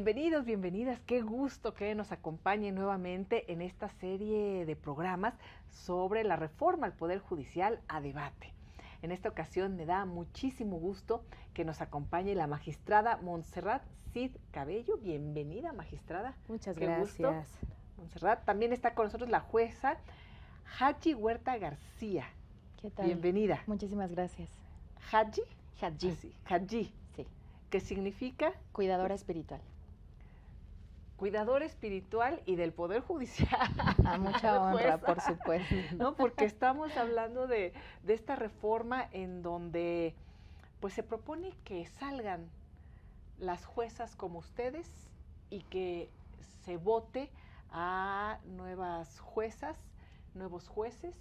Bienvenidos, bienvenidas. Qué gusto que nos acompañen nuevamente en esta serie de programas sobre la reforma al Poder Judicial a debate. En esta ocasión me da muchísimo gusto que nos acompañe la magistrada Montserrat Cid Cabello. Bienvenida, magistrada. Muchas Qué gracias. Gusto. Montserrat, también está con nosotros la jueza Haji Huerta García. ¿Qué tal? Bienvenida. Muchísimas gracias. Haji. Haji. Sí, Haji. Sí. ¿Qué significa? Cuidadora espiritual. Cuidador espiritual y del Poder Judicial. A mucha honra, por supuesto. ¿No? Porque estamos hablando de esta reforma en donde pues se propone que salgan las juezas como ustedes y que se vote a nuevas juezas, nuevos jueces,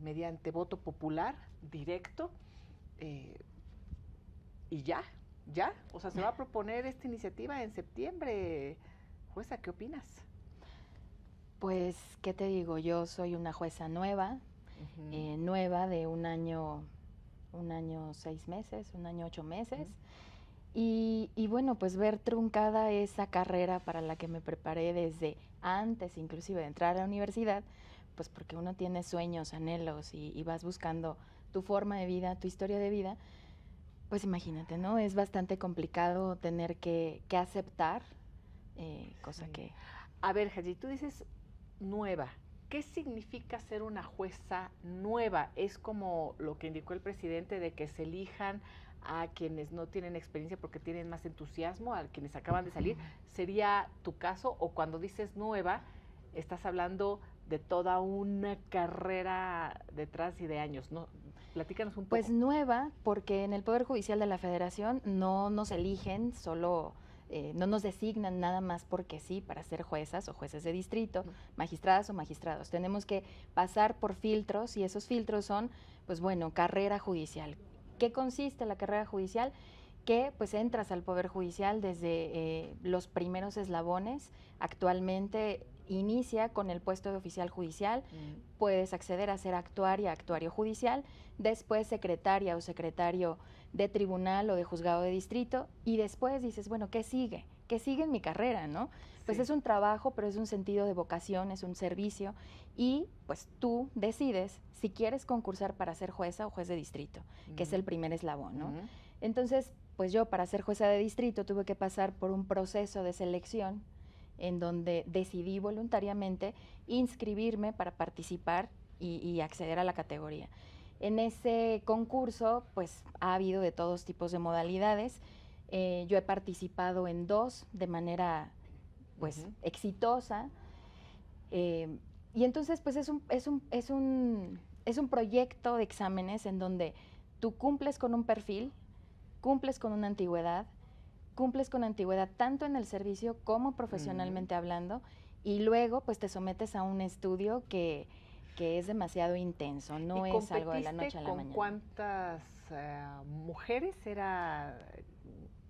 mediante voto popular directo, y ya. O sea, se va a proponer esta iniciativa en septiembre. Jueza, ¿qué opinas? Pues, ¿qué te digo? Yo soy una jueza nueva, nueva de un año 6 meses, un año 8 meses. Y bueno, pues ver truncada esa carrera para la que me preparé desde antes inclusive de entrar a la universidad, pues porque uno tiene sueños, anhelos y vas buscando tu forma de vida, tu historia de vida. Pues imagínate, ¿no? Es bastante complicado tener que aceptar, cosa que... A ver, Haji, tú dices nueva. ¿Qué significa ser una jueza nueva? ¿Es como lo que indicó el presidente de que se elijan a quienes no tienen experiencia porque tienen más entusiasmo, a quienes acaban de salir? ¿Sería tu caso? O cuando dices nueva, estás hablando de toda una carrera detrás y de años, ¿no? Platícanos un poco. Pues nueva, porque en el Poder Judicial de la Federación no nos eligen, solo no nos designan nada más porque sí para ser juezas o jueces de distrito, magistradas o magistrados. Tenemos que pasar por filtros y esos filtros son, pues bueno, carrera judicial. ¿Qué consiste la carrera judicial? Que pues entras al Poder Judicial desde los primeros eslabones. Actualmente inicia con el puesto de oficial judicial, puedes acceder a ser actuaria, actuario judicial, después secretaria o secretario de tribunal o de juzgado de distrito, y después dices, bueno, ¿qué sigue? ¿Qué sigue en mi carrera, no? Pues es un trabajo, pero es un sentido de vocación, es un servicio, y pues tú decides si quieres concursar para ser jueza o juez de distrito, que es el primer eslabón, ¿no? Entonces, pues yo para ser jueza de distrito tuve que pasar por un proceso de selección en donde decidí voluntariamente inscribirme para participar y acceder a la categoría. En ese concurso, pues ha habido de todos tipos de modalidades. Yo he participado en 2 de manera, pues, exitosa. Y entonces, pues, es un proyecto de exámenes en donde tú cumples con un perfil, cumples con una antigüedad, cumples con antigüedad tanto en el servicio como profesionalmente hablando, y luego pues te sometes a un estudio que es demasiado intenso, no es algo de la noche a la mañana. ¿Con cuántas mujeres era?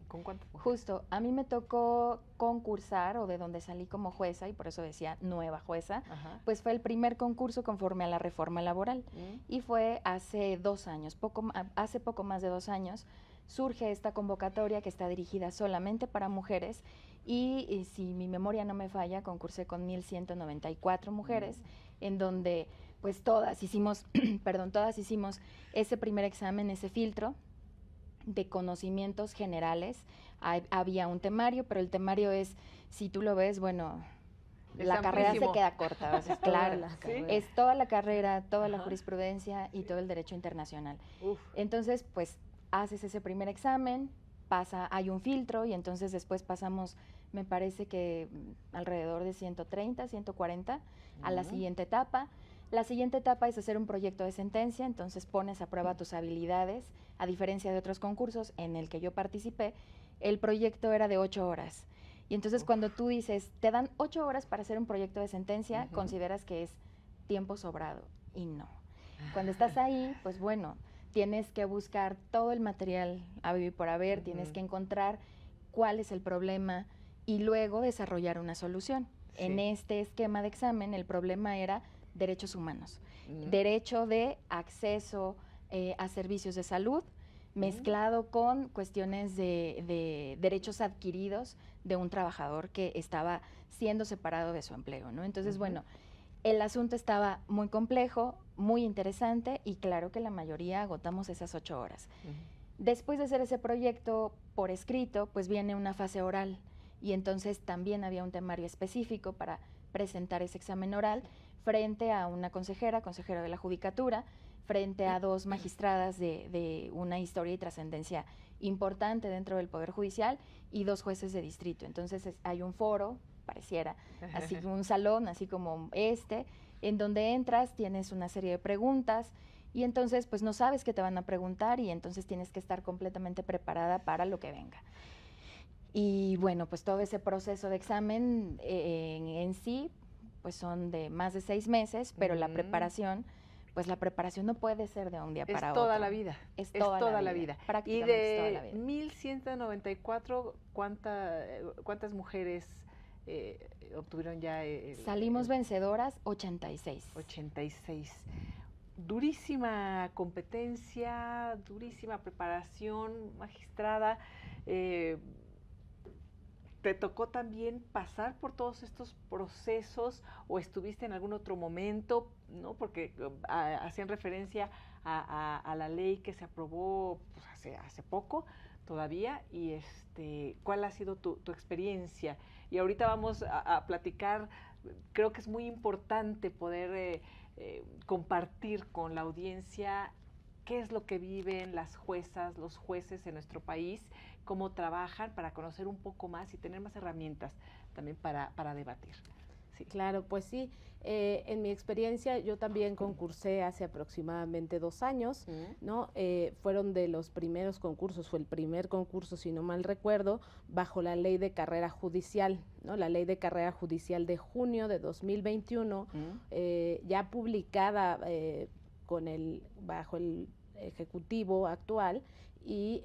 ¿Con cuántas mujeres? Justo, a mí me tocó concursar, o de donde salí como jueza, y por eso decía nueva jueza, pues fue el primer concurso conforme a la reforma laboral, y fue hace 2 años, hace poco más de 2 años, surge esta convocatoria que está dirigida solamente para mujeres y si mi memoria no me falla, concursé con 1,194 mujeres, en donde pues todas hicimos, todas hicimos ese primer examen, ese filtro de conocimientos generales. Había un temario, pero el temario es, si tú lo ves, bueno, la carrera se queda corta, o sea, claro, es toda la carrera, toda la jurisprudencia y todo el derecho internacional. Entonces, pues, haces ese primer examen, hay un filtro y entonces después pasamos, me parece que alrededor de 130, 140 a la siguiente etapa. La siguiente etapa es hacer un proyecto de sentencia, entonces pones a prueba tus habilidades, a diferencia de otros concursos en el que yo participé, el proyecto era de 8 horas. Y entonces cuando tú dices, te dan 8 horas para hacer un proyecto de sentencia, consideras que es tiempo sobrado, y no. Cuando estás ahí, pues bueno, tienes que buscar todo el material a vivir por haber, tienes que encontrar cuál es el problema y luego desarrollar una solución. En este esquema de examen, el problema era derechos humanos, derecho de acceso a servicios de salud, mezclado con cuestiones de derechos adquiridos de un trabajador que estaba siendo separado de su empleo, ¿no? Entonces, bueno, el asunto estaba muy complejo, muy interesante y claro que la mayoría agotamos esas 8 horas. Después de hacer ese proyecto por escrito, pues viene una fase oral y entonces también había un temario específico para presentar ese examen oral frente a una consejera de la Judicatura, frente a 2 magistradas de una historia y trascendencia importante dentro del Poder Judicial y 2 jueces de distrito. Entonces hay un foro, pareciera, así un salón, así como en donde entras, tienes una serie de preguntas y entonces pues no sabes qué te van a preguntar y entonces tienes que estar completamente preparada para lo que venga. Y bueno, pues todo ese proceso de examen en sí, pues son de más de 6 meses, pero la preparación, pues la preparación no puede ser de un día para otro. Es toda la vida. Es toda la vida. Y de 1194, ¿cuántas mujeres obtuvieron ya? Salimos vencedoras 86. 86. Durísima competencia, durísima preparación, magistrada. ¿Te tocó también pasar por todos estos procesos o estuviste en algún otro momento, ¿no? Porque hacían referencia a la ley que se aprobó pues, hace poco todavía y ¿cuál ha sido tu experiencia? Y ahorita vamos a platicar, creo que es muy importante poder compartir con la audiencia qué es lo que viven las juezas, los jueces en nuestro país, cómo trabajan para conocer un poco más y tener más herramientas también para debatir. Sí. Claro, pues sí. En mi experiencia, yo también concursé hace aproximadamente 2 años, ¿no? Fueron de los primeros concursos, fue el primer concurso, si no mal recuerdo, bajo la Ley de Carrera Judicial, ¿no? La Ley de Carrera Judicial de junio de 2021, ya publicada bajo el Ejecutivo actual. Y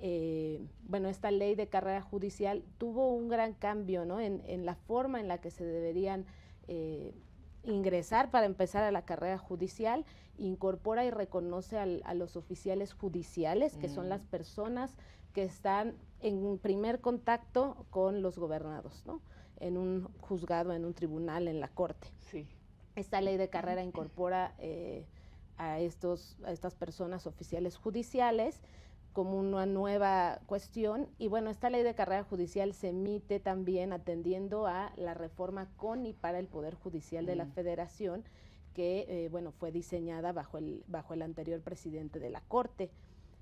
bueno, esta ley de carrera judicial tuvo un gran cambio, ¿no? en la forma en la que se deberían ingresar para empezar a la carrera judicial, incorpora y reconoce a los oficiales judiciales, que son las personas que están en primer contacto con los gobernados, ¿no? En un juzgado, en un tribunal, en la corte. Sí. Esta ley de carrera incorpora a estas personas oficiales judiciales como una nueva cuestión y bueno, esta ley de carrera judicial se emite también atendiendo a la reforma con y para el Poder Judicial de la Federación que bueno, fue diseñada bajo el anterior presidente de la Corte.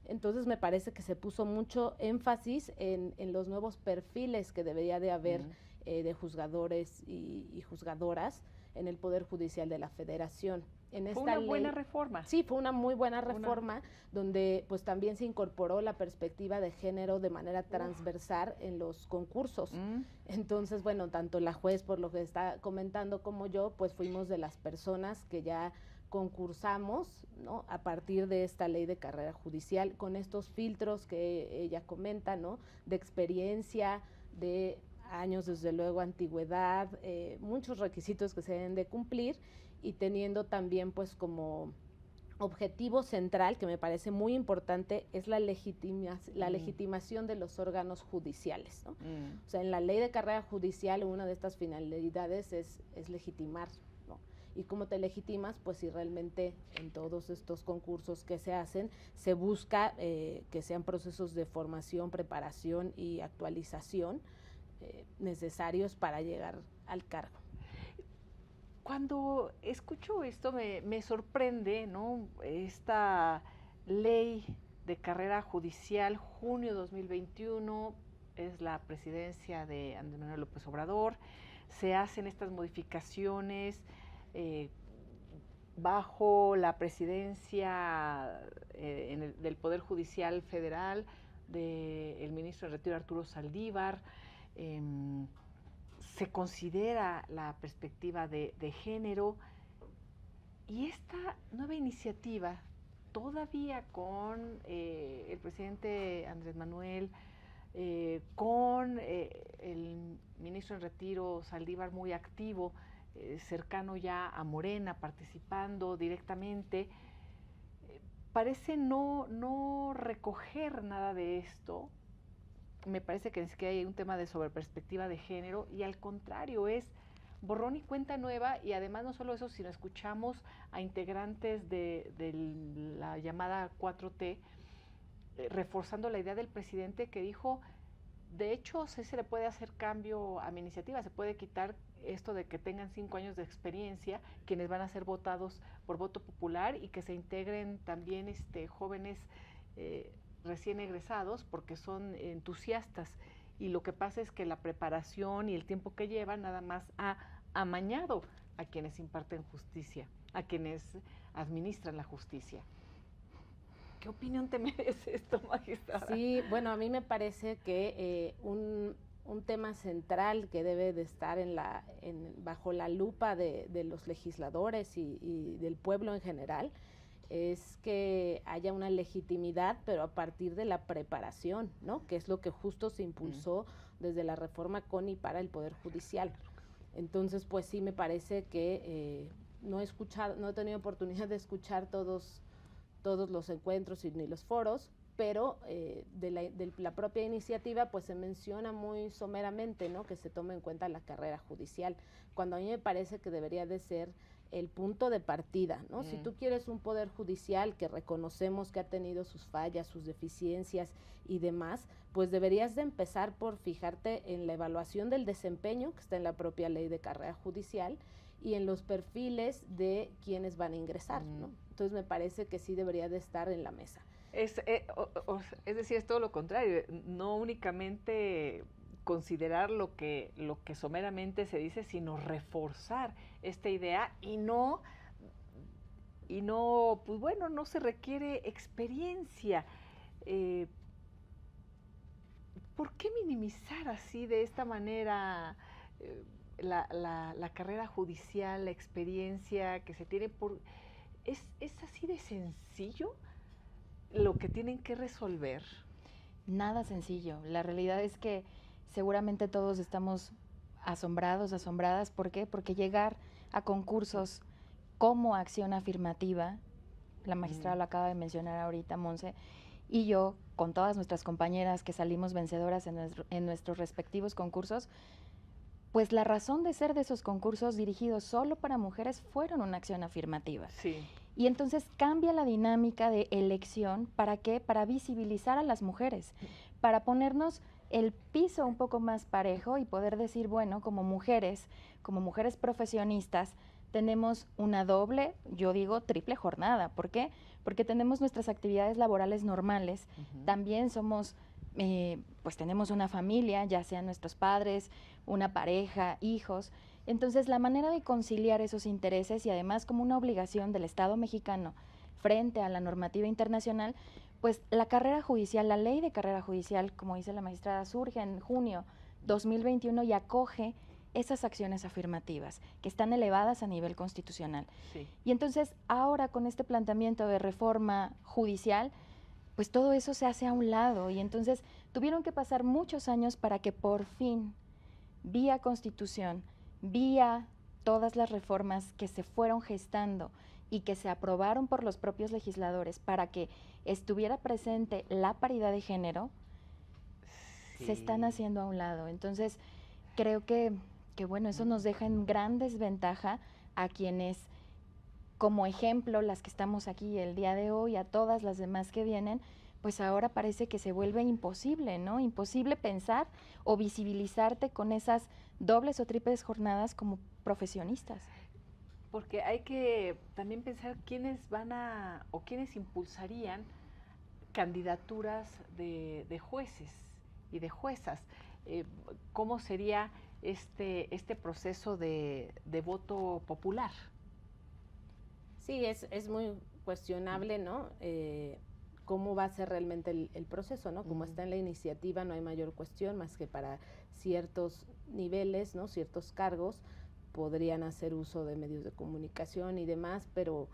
Entonces me parece que se puso mucho énfasis en los nuevos perfiles que debería de haber de juzgadores y juzgadoras en el Poder Judicial de la Federación. Fue una buena reforma. Sí, fue una muy buena reforma donde pues también se incorporó la perspectiva de género de manera transversal en los concursos. Entonces, bueno, tanto la juez, por lo que está comentando, como yo, pues fuimos de las personas que ya concursamos, ¿no? A partir de esta ley de carrera judicial, con estos filtros que ella comenta, ¿no? De experiencia, de años, desde luego, antigüedad, muchos requisitos que se deben de cumplir y teniendo también pues como objetivo central, que me parece muy importante, es la legitimación de los órganos judiciales, ¿no? O sea, en la ley de carrera judicial una de estas finalidades es legitimar, ¿no? Y cómo te legitimas, pues si realmente en todos estos concursos que se hacen, se busca que sean procesos de formación, preparación y actualización necesarios para llegar al cargo. Cuando escucho esto me sorprende, ¿no? Esta ley de carrera judicial, junio 2021, es la presidencia de Andrés Manuel López Obrador, se hacen estas modificaciones bajo la presidencia del Poder Judicial Federal del ministro de Retiro Arturo Saldívar. Se considera la perspectiva de género y esta nueva iniciativa, todavía con el presidente Andrés Manuel, con el ministro en retiro Saldívar muy activo, cercano ya a Morena, participando directamente, parece no recoger nada de esto. Me parece que ni siquiera hay un tema de sobreperspectiva de género, y al contrario, es borrón y cuenta nueva. Y además no solo eso, sino escuchamos a integrantes de la llamada 4T reforzando la idea del presidente, que dijo, de hecho, sí se le puede hacer cambio a mi iniciativa, se puede quitar esto de que tengan 5 años de experiencia quienes van a ser votados por voto popular, y que se integren también jóvenes recién egresados, porque son entusiastas, y lo que pasa es que la preparación y el tiempo que llevan nada más ha amañado a quienes imparten justicia, a quienes administran la justicia. ¿Qué opinión te merece esto, magistrada? Sí, bueno, a mí me parece que un tema central que debe de estar bajo la lupa de los legisladores y del pueblo en general es que haya una legitimidad, pero a partir de la preparación, ¿no? Que es lo que justo se impulsó desde la reforma con y para el Poder Judicial. Entonces, pues sí me parece que no he tenido oportunidad de escuchar todos los encuentros ni los foros, pero de la propia iniciativa pues se menciona muy someramente, ¿no? Que se tome en cuenta la carrera judicial, cuando a mí me parece que debería de ser el punto de partida, ¿no? Si tú quieres un poder judicial que reconocemos que ha tenido sus fallas, sus deficiencias y demás, pues deberías de empezar por fijarte en la evaluación del desempeño, que está en la propia ley de carrera judicial, y en los perfiles de quienes van a ingresar, ¿no? Entonces me parece que sí debería de estar en la mesa. Es decir, es todo lo contrario, no únicamente considerar lo que someramente se dice, sino reforzar esta idea, y no, pues bueno, no se requiere experiencia. ¿Por qué minimizar así, de esta manera, la carrera judicial, la experiencia que se tiene? ¿Es así de sencillo lo que tienen que resolver? Nada sencillo. La realidad es que seguramente todos estamos asombrados, asombradas. ¿Por qué? Porque llegar a concursos como acción afirmativa, la magistrada lo acaba de mencionar ahorita, Monse, y yo, con todas nuestras compañeras que salimos vencedoras en nuestros respectivos concursos, pues la razón de ser de esos concursos dirigidos solo para mujeres fueron una acción afirmativa. Sí. Y entonces cambia la dinámica de elección. ¿Para qué? Para visibilizar a las mujeres, para ponernos el piso un poco más parejo y poder decir, bueno, como mujeres profesionistas, tenemos una doble, yo digo triple jornada. ¿Por qué? Porque tenemos nuestras actividades laborales normales, también somos, pues tenemos una familia, ya sean nuestros padres, una pareja, hijos. Entonces, la manera de conciliar esos intereses, y además como una obligación del Estado mexicano frente a la normativa internacional, pues la carrera judicial, la ley de carrera judicial, como dice la magistrada, surge en junio 2021 y acoge esas acciones afirmativas que están elevadas a nivel constitucional. Sí. Y entonces, ahora con este planteamiento de reforma judicial, pues todo eso se hace a un lado, y entonces tuvieron que pasar muchos años para que por fin, vía Constitución, vía todas las reformas que se fueron gestando y que se aprobaron por los propios legisladores para que estuviera presente la paridad de género, se están haciendo a un lado. Entonces, creo que bueno, eso nos deja en gran desventaja a quienes, como ejemplo, las que estamos aquí el día de hoy, a todas las demás que vienen, pues ahora parece que se vuelve imposible, ¿no? Imposible pensar o visibilizarte con esas dobles o triples jornadas como profesionistas. Porque hay que también pensar quiénes o quiénes impulsarían candidaturas de jueces y de juezas. ¿Cómo sería este proceso de voto popular? Sí, es muy cuestionable, ¿no? Cómo va a ser realmente el proceso, ¿no? Como está en la iniciativa, no hay mayor cuestión más que para ciertos niveles, ¿no? Ciertos cargos podrían hacer uso de medios de comunicación y demás, pero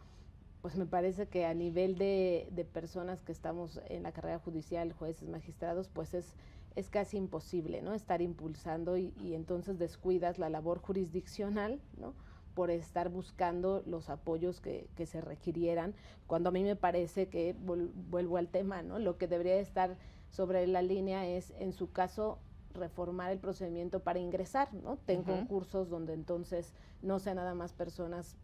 pues me parece que a nivel de personas que estamos en la carrera judicial, jueces, magistrados, pues es casi imposible, ¿no? Estar impulsando y entonces descuidas la labor jurisdiccional, ¿no? por estar buscando los apoyos que se requirieran, cuando a mí me parece que, vuelvo al tema, ¿no? Lo que debería estar sobre la línea es, en su caso, reformar el procedimiento para ingresar, ¿no? Ten concursos donde entonces no sean nada más personas,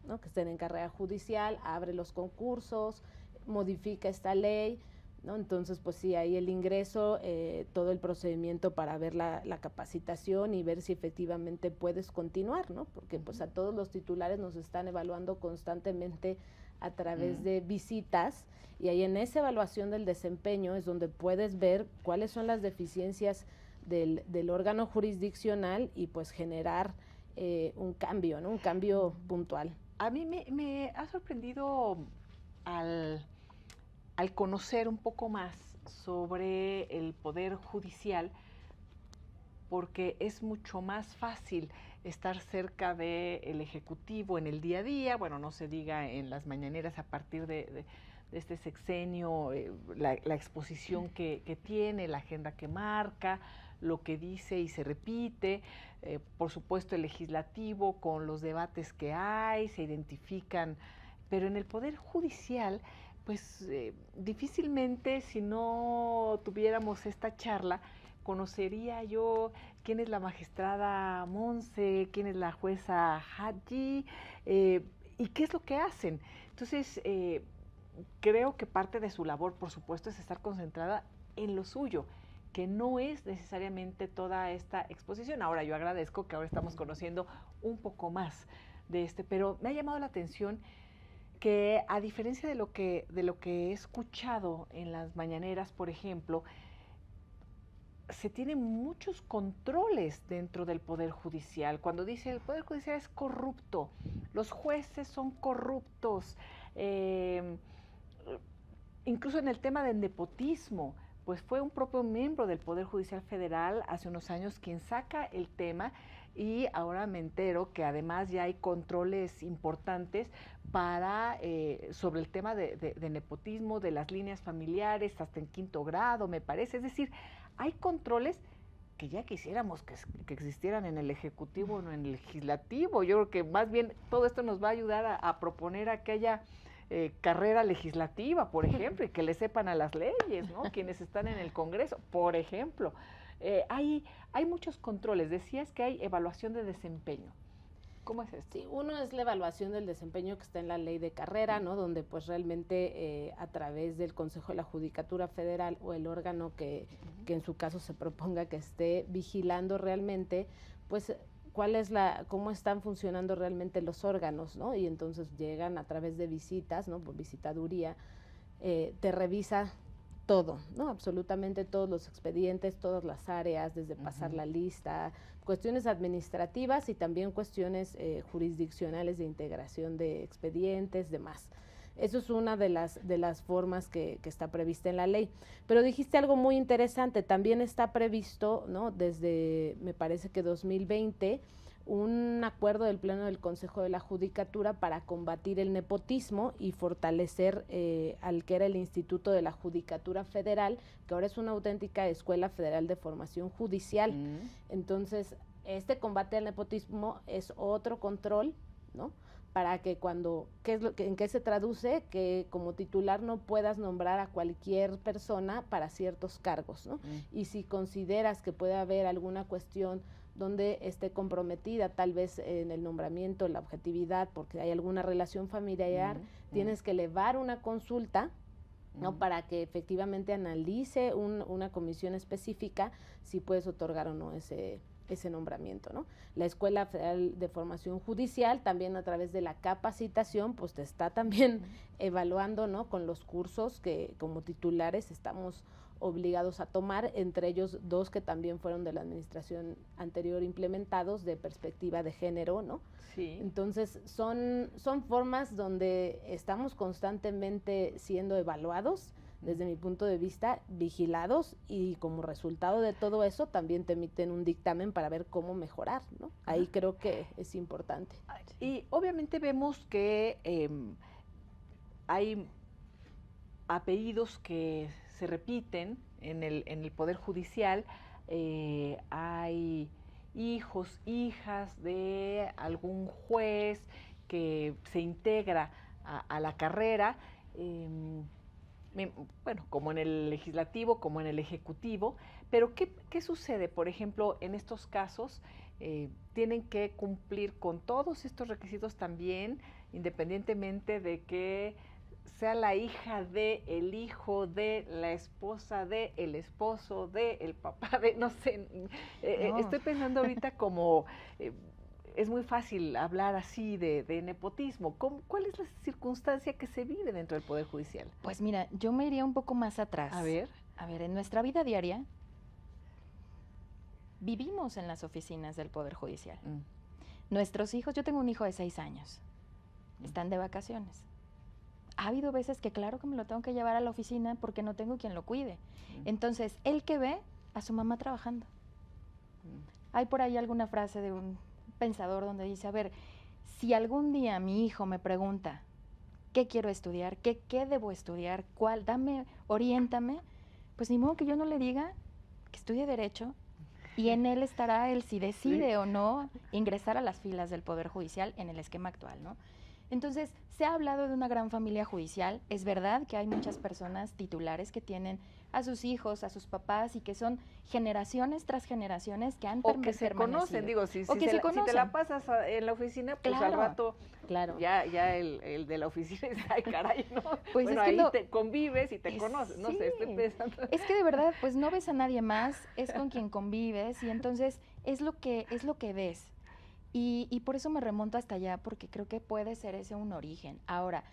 ¿no?, que estén en carrera judicial, abre los concursos, modifica esta ley, ¿no? Entonces, pues sí, ahí el ingreso, todo el procedimiento para ver la capacitación y ver si efectivamente puedes continuar, ¿no? Porque pues a todos los titulares nos están evaluando constantemente a través de visitas, y ahí en esa evaluación del desempeño es donde puedes ver cuáles son las deficiencias del órgano jurisdiccional y pues generar un cambio, ¿no? Un cambio puntual. A mí me ha sorprendido al conocer un poco más sobre el Poder Judicial, porque es mucho más fácil estar cerca del Ejecutivo en el día a día, bueno, no se diga en las mañaneras a partir de este sexenio, la exposición que tiene, la agenda que marca, lo que dice y se repite, por supuesto el legislativo con los debates que hay, se identifican, pero en el Poder Judicial, pues difícilmente, si no tuviéramos esta charla, conocería yo quién es la magistrada Monse, quién es la jueza Hadji, y qué es lo que hacen. Entonces, creo que parte de su labor, por supuesto, es estar concentrada en lo suyo, que no es necesariamente toda esta exposición. Ahora, yo agradezco que ahora estamos conociendo un poco más de pero me ha llamado la atención que, a diferencia de lo que he escuchado en las mañaneras, por ejemplo, se tienen muchos controles dentro del Poder Judicial. Cuando dice el Poder Judicial es corrupto, los jueces son corruptos, incluso en el tema del nepotismo, pues fue un propio miembro del Poder Judicial Federal hace unos años quien saca el tema, y ahora me entero que además ya hay controles importantes sobre el tema de nepotismo, de las líneas familiares, hasta en 5º grado, me parece. Es decir, hay controles que ya quisiéramos que existieran en el Ejecutivo, no en el Legislativo. Yo creo que más bien todo esto nos va a ayudar a proponer aquella carrera legislativa, por ejemplo, y que le sepan a las leyes, ¿no? Quienes están en el Congreso, por ejemplo. Hay muchos controles. Decías que hay evaluación de desempeño. ¿Cómo es esto? Sí, uno es la evaluación del desempeño que está en la ley de carrera, ¿no? Donde pues realmente a través del Consejo de la Judicatura Federal o el órgano que en su caso se proponga que esté vigilando realmente, pues cómo están funcionando realmente los órganos, ¿no? Y entonces llegan a través de visitas, ¿no? Por visitaduría, te revisa todo, ¿no? Absolutamente todos los expedientes, todas las áreas, desde pasar la lista, cuestiones administrativas y también cuestiones jurisdiccionales de integración de expedientes, demás. Eso es una de las formas que está prevista en la ley. Pero dijiste algo muy interesante, también está previsto, ¿no? Desde, me parece que 2020, un acuerdo del Pleno del Consejo de la Judicatura para combatir el nepotismo y fortalecer al que era el Instituto de la Judicatura Federal, que ahora es una auténtica Escuela Federal de Formación Judicial. Entonces, este combate al nepotismo es otro control, ¿no? Para que ¿en qué se traduce? Que como titular no puedas nombrar a cualquier persona para ciertos cargos, ¿no? Y si consideras que puede haber alguna cuestión donde esté comprometida tal vez en el nombramiento, la objetividad, porque hay alguna relación familiar, tienes que elevar una consulta, ¿no? Para que efectivamente analice una comisión específica si puedes otorgar o no ese nombramiento, ¿no? La Escuela Federal de Formación Judicial también, a través de la capacitación, pues te está también evaluando, ¿no? Con los cursos que como titulares estamos obligados a tomar, entre ellos 2 que también fueron de la administración anterior implementados, de perspectiva de género, ¿no? Sí. Entonces son formas donde estamos constantemente siendo evaluados, desde mi punto de vista, vigilados, y como resultado de todo eso también te emiten un dictamen para ver cómo mejorar, ¿no? Ahí creo que es importante. Y obviamente vemos que hay apellidos que se repiten en el Poder Judicial, hay hijos, hijas de algún juez que se integra a la carrera, bueno, como en el legislativo, como en el ejecutivo, pero ¿qué sucede? Por ejemplo, en estos casos, tienen que cumplir con todos estos requisitos también, independientemente de que sea la hija de, el hijo de, la esposa de, el esposo de, el papá de, no sé, no. Estoy pensando ahorita como, es muy fácil hablar así de nepotismo. ¿Cuál es la circunstancia que se vive dentro del Poder Judicial? Pues mira, yo me iría un poco más atrás. A ver. A ver, en nuestra vida diaria, vivimos en las oficinas del Poder Judicial. Nuestros hijos, yo tengo un hijo de 6 años, están de vacaciones. Ha habido veces que claro que me lo tengo que llevar a la oficina porque no tengo quien lo cuide. Entonces, él que ve a su mamá trabajando. Hay por ahí alguna frase de un pensador donde dice, a ver, si algún día mi hijo me pregunta qué quiero estudiar, qué debo estudiar, oriéntame, pues ni modo que yo no le diga que estudie Derecho, y en él estará él si decide o no ingresar a las filas del Poder Judicial en el esquema actual, ¿no? Entonces, se ha hablado de una gran familia judicial. Es verdad que hay muchas personas titulares que tienen a sus hijos, a sus papás, y que son generaciones tras generaciones que han permanecido. O que se conocen, digo, si te la pasas en la oficina, pues claro, al rato ya el de la oficina dice, ay, caray, ¿no? Pues bueno, es que ahí te convives y te conoces, no sé, estoy pensando. Es que de verdad, pues no ves a nadie más, es con quien convives, y entonces es lo que ves. Y por eso me remonto hasta allá, porque creo que puede ser ese un origen. Ahora,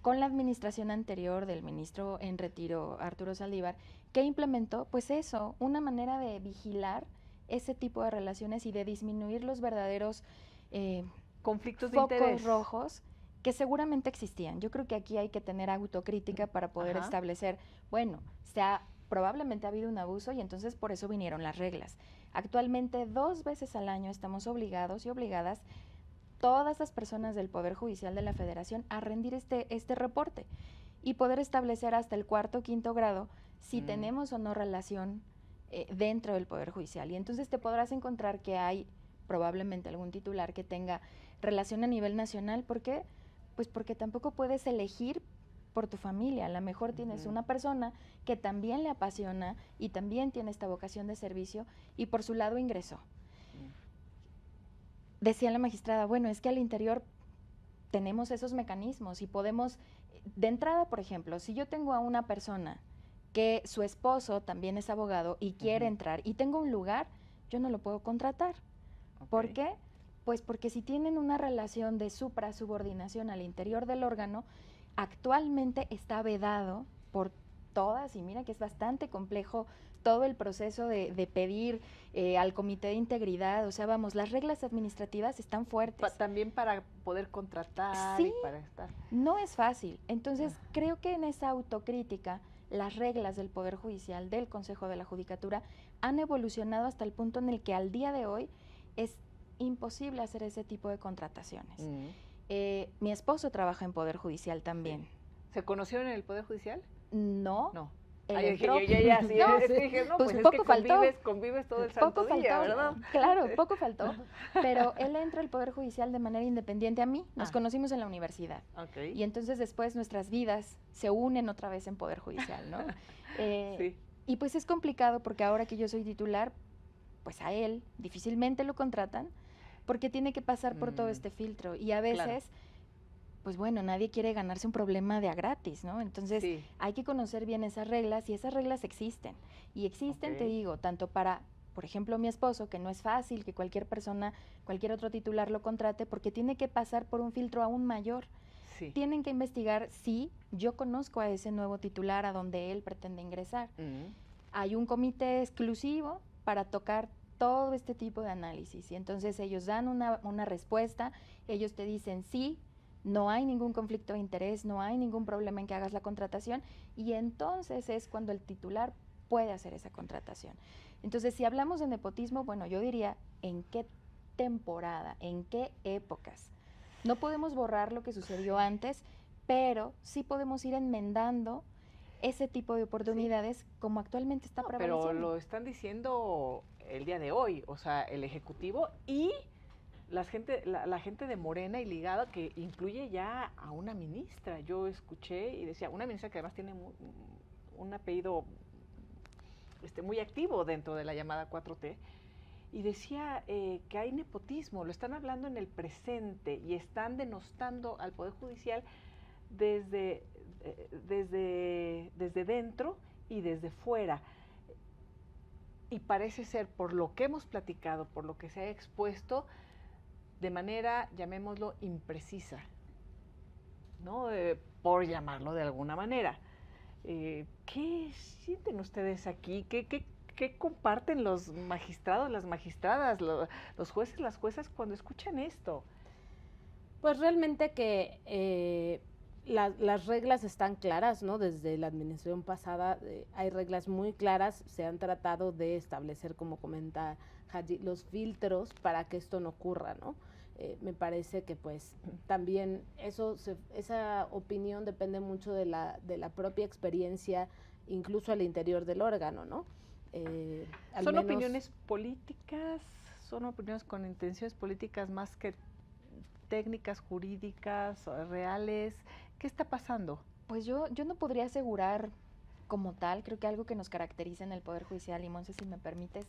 con la administración anterior del ministro en retiro, Arturo Saldívar, ¿qué implementó? Pues eso, una manera de vigilar ese tipo de relaciones y de disminuir los verdaderos conflictos de focos interés rojos que seguramente existían. Yo creo que aquí hay que tener autocrítica para poder establecer, bueno, probablemente ha habido un abuso y entonces por eso vinieron las reglas. Actualmente 2 veces al año estamos obligados y obligadas todas las personas del Poder Judicial de la Federación a rendir este reporte y poder establecer hasta el 4º o 5º grado si tenemos o no relación dentro del Poder Judicial. Y entonces te podrás encontrar que hay probablemente algún titular que tenga relación a nivel nacional. ¿Por qué? Pues porque tampoco puedes elegir por tu familia. A lo mejor tienes una persona que también le apasiona y también tiene esta vocación de servicio y por su lado ingresó. Decía la magistrada, bueno, es que al interior tenemos esos mecanismos y podemos, de entrada, por ejemplo, si yo tengo a una persona que su esposo también es abogado y quiere entrar y tengo un lugar, yo no lo puedo contratar. ¿Por qué? Pues porque si tienen una relación de supra-subordinación al interior del órgano, actualmente está vedado por todas, y mira que es bastante complejo todo el proceso de pedir al Comité de Integridad, o sea, vamos, las reglas administrativas están fuertes. También para poder contratar y para estar. No es fácil. Entonces, creo que en esa autocrítica, las reglas del Poder Judicial, del Consejo de la Judicatura, han evolucionado hasta el punto en el que al día de hoy es imposible hacer ese tipo de contrataciones. Mi esposo trabaja en Poder Judicial también. ¿Se conocieron en el Poder Judicial? No. Pues poco faltó. Convives todo el santo día, ¿verdad? Claro, poco faltó. Pero él entra al Poder Judicial de manera independiente a mí. Nos conocimos en la universidad. Y entonces después nuestras vidas se unen otra vez en Poder Judicial, ¿no? Y pues es complicado porque ahora que yo soy titular, pues a él difícilmente lo contratan porque tiene que pasar por todo este filtro. Y a veces, pues bueno, nadie quiere ganarse un problema de a gratis, ¿no? Entonces hay que conocer bien esas reglas y esas reglas existen. Y existen, te digo, tanto para, por ejemplo, mi esposo, que no es fácil que cualquier persona, cualquier otro titular lo contrate porque tiene que pasar por un filtro aún mayor. Tienen que investigar si yo conozco a ese nuevo titular a donde él pretende ingresar. Hay un comité exclusivo para tocar todo este tipo de análisis y entonces ellos dan una respuesta, ellos te dicen sí, no hay ningún conflicto de interés, no hay ningún problema en que hagas la contratación y entonces es cuando el titular puede hacer esa contratación. Entonces, si hablamos de nepotismo, bueno, yo diría en qué temporada, en qué épocas. No podemos borrar lo que sucedió antes, pero sí podemos ir enmendando ese tipo de oportunidades como actualmente está prevaleciendo. Pero lo están diciendo el día de hoy, o sea, el Ejecutivo y la gente de Morena y ligada, que incluye ya a una ministra. Yo escuché y decía, una ministra que además tiene un apellido muy activo dentro de la llamada 4T, y decía que hay nepotismo, lo están hablando en el presente y están denostando al Poder Judicial desde dentro y desde fuera. Y parece ser, por lo que hemos platicado, por lo que se ha expuesto, de manera, llamémoslo, imprecisa, ¿no? Por llamarlo de alguna manera. ¿Qué sienten ustedes aquí? ¿Qué comparten los magistrados, las magistradas, los jueces, las juezas cuando escuchan esto? Pues realmente que las reglas están claras, ¿no? Desde la administración pasada hay reglas muy claras, se han tratado de establecer, como comenta Hadji, los filtros para que esto no ocurra, ¿no? Me parece que pues también esa opinión depende mucho de la propia experiencia, incluso al interior del órgano, ¿no? ¿Son opiniones políticas? ¿Son opiniones con intenciones políticas más que técnicas jurídicas, reales? ¿Qué está pasando? Pues yo no podría asegurar como tal. Creo que algo que nos caracteriza en el Poder Judicial, y Monse, si me permites,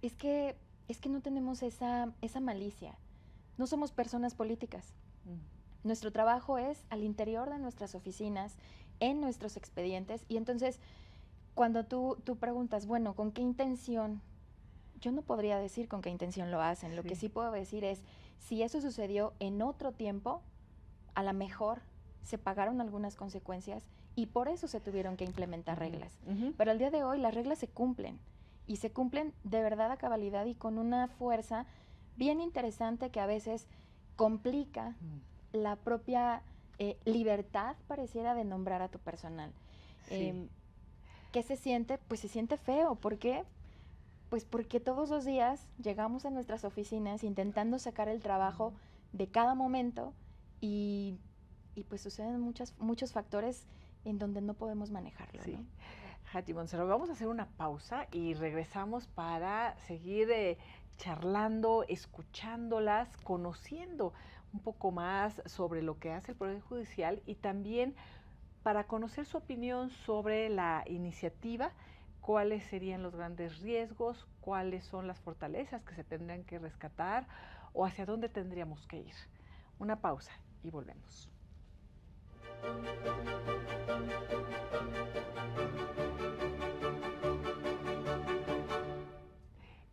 es que no tenemos esa malicia. No somos personas políticas. Nuestro trabajo es al interior de nuestras oficinas, en nuestros expedientes, y entonces cuando tú preguntas, bueno, ¿con qué intención? Yo no podría decir con qué intención lo hacen. Sí. Lo que sí puedo decir es, si eso sucedió en otro tiempo, a lo mejor se pagaron algunas consecuencias y por eso se tuvieron que implementar reglas. Pero al día de hoy las reglas se cumplen, y se cumplen de verdad a cabalidad y con una fuerza bien interesante que a veces complica la propia libertad, pareciera, de nombrar a tu personal. Sí. ¿Qué se siente? Pues se siente feo. ¿Por qué? Pues porque todos los días llegamos a nuestras oficinas intentando sacar el trabajo de cada momento y pues suceden muchos factores en donde no podemos manejarlo, sí. ¿no? Hadji Montserrat, vamos a hacer una pausa y regresamos para seguir charlando, escuchándolas, conociendo un poco más sobre lo que hace el Poder Judicial y también para conocer su opinión sobre la iniciativa, cuáles serían los grandes riesgos, cuáles son las fortalezas que se tendrían que rescatar o hacia dónde tendríamos que ir. Una pausa y volvemos.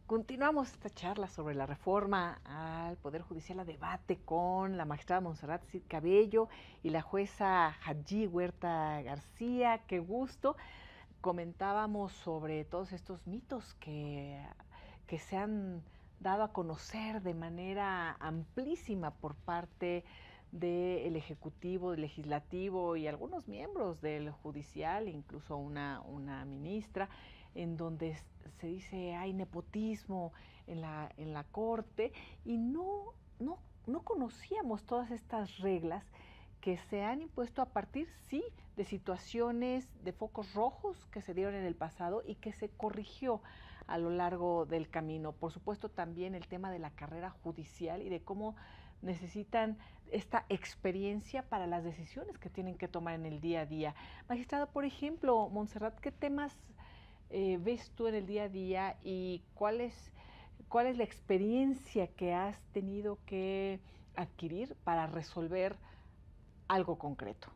Continuamos esta charla sobre la reforma al Poder Judicial a debate con la magistrada Montserrat Cid Cabello y la jueza Hadji Huerta García. ¡Qué gusto! Comentábamos sobre todos estos mitos que se han dado a conocer de manera amplísima por parte del Ejecutivo, del Legislativo y algunos miembros del Judicial, incluso una ministra, en donde se dice hay nepotismo en la Corte y no conocíamos todas estas reglas que se han impuesto a partir, sí, de situaciones de focos rojos que se dieron en el pasado y que se corrigió a lo largo del camino. Por supuesto, también el tema de la carrera judicial y de cómo necesitan esta experiencia para las decisiones que tienen que tomar en el día a día. Magistrada, por ejemplo, Montserrat, ¿qué temas ves tú en el día a día y cuál es la experiencia que has tenido que adquirir para resolver algo concreto?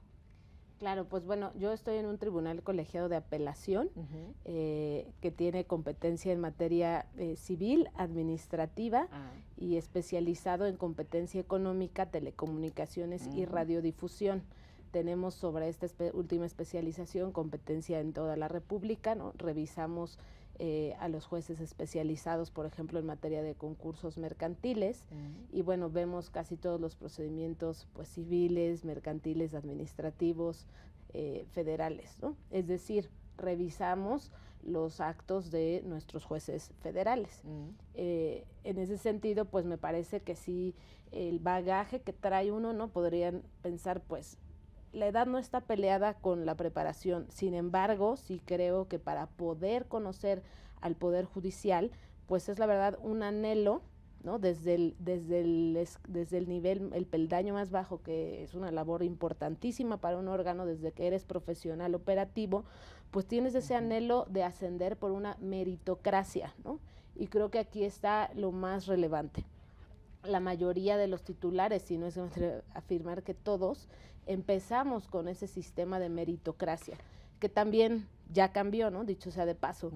Claro, pues bueno, yo estoy en un tribunal colegiado de apelación que tiene competencia en materia civil, administrativa y especializado en competencia económica, telecomunicaciones y radiodifusión. Tenemos sobre esta última especialización competencia en toda la República, ¿no? Revisamos a los jueces especializados, por ejemplo, en materia de concursos mercantiles y bueno, vemos casi todos los procedimientos pues civiles, mercantiles, administrativos, federales, ¿no? Es decir, revisamos los actos de nuestros jueces federales. En ese sentido, pues me parece que sí, el bagaje que trae uno, ¿no? Podrían pensar, pues, la edad no está peleada con la preparación. Sin embargo, sí creo que para poder conocer al Poder Judicial, pues es la verdad un anhelo, ¿no? Desde el nivel, el peldaño más bajo, que es una labor importantísima para un órgano desde que eres profesional operativo, pues tienes ese anhelo de ascender por una meritocracia, ¿no? Y creo que aquí está lo más relevante. La mayoría de los titulares, si no es afirmar que todos, empezamos con ese sistema de meritocracia, que también ya cambió, ¿no? Dicho sea de paso.